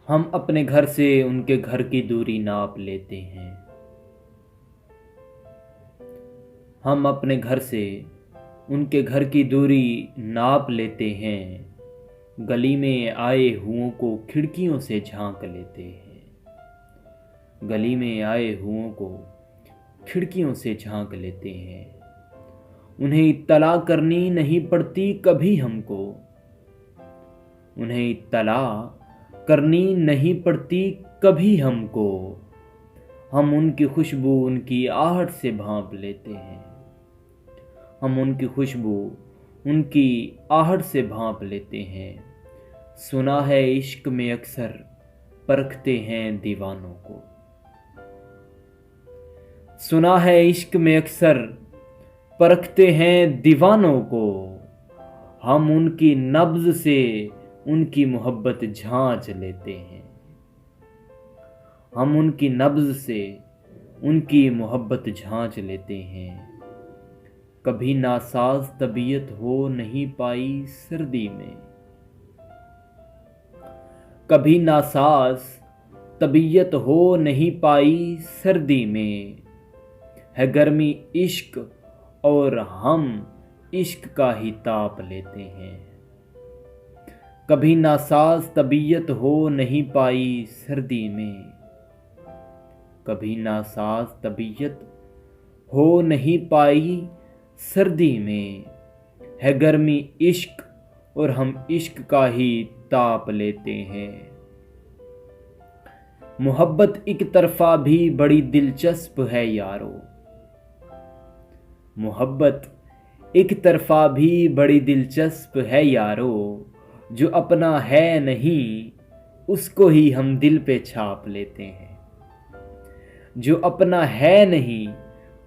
हम अपने घर से उनके घर की दूरी नाप लेते हैं। हम अपने घर से उनके घर की दूरी नाप लेते हैं। गली में आए हुओं को खिड़कियों से झांक लेते हैं। गली में आए हुओं को खिड़कियों से झांक लेते हैं। उन्हें इत्तला करनी नहीं पड़ती कभी हमको। उन्हें इत्तला करनी नहीं पड़ती कभी हमको। हम उनकी खुशबू उनकी आहट से भांप लेते हैं। हम उनकी खुशबू उनकी आहट से भांप लेते हैं। सुना है इश्क में अक्सर परखते हैं दीवानों को। सुना है इश्क में अक्सर परखते हैं दीवानों को। हम उनकी नब्ज से उनकी मोहब्बत झांच लेते हैं। हम उनकी नब्ज से उनकी मोहब्बत झांच लेते हैं। कभी नासाज तबीयत हो नहीं पाई सर्दी में। कभी नासाज तबीयत हो नहीं पाई सर्दी में। है गर्मी इश्क और हम इश्क का ही ताप लेते हैं। कभी नासाज तबीयत हो नहीं पाई सर्दी में। कभी नासाज तबीयत हो नहीं पाई सर्दी में। है गर्मी इश्क और हम इश्क का ही ताप लेते हैं। मोहब्बत एक तरफा भी बड़ी दिलचस्प है यारो। मोहब्बत एक तरफा भी बड़ी दिलचस्प है यारो। जो अपना है नहीं उसको ही हम दिल पे छाप लेते हैं। जो अपना है नहीं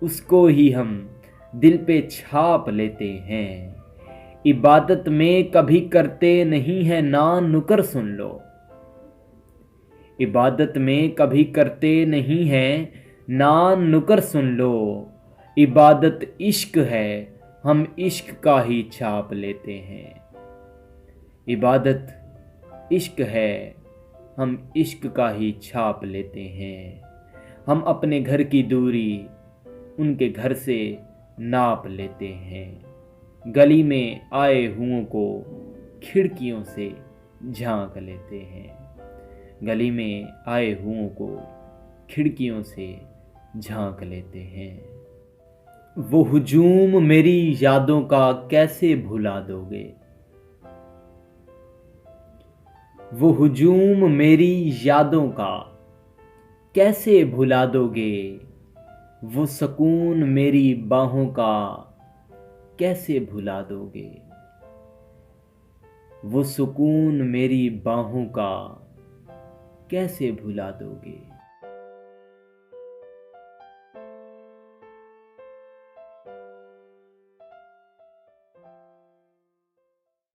उसको ही हम दिल पे छाप लेते हैं। इबादत में कभी करते नहीं है ना नुकर सुन लो। इबादत में कभी करते नहीं है ना नुकर सुन लो। इबादत इश्क है हम इश्क का ही छाप लेते हैं। इबादत इश्क है हम इश्क का ही छाप लेते हैं। हम अपने घर की दूरी उनके घर से नाप लेते हैं। गली में आए हुओं को खिड़कियों से झांक लेते हैं। गली में आए हुओं को खिड़कियों से झांक लेते हैं। वो हुजूम मेरी यादों का कैसे भुला दोगे। वो हुजूम मेरी यादों का कैसे भुला दोगे। वो सुकून मेरी बाहों का कैसे भुला दोगे। वो सुकून मेरी बाहों का कैसे भुला दोगे।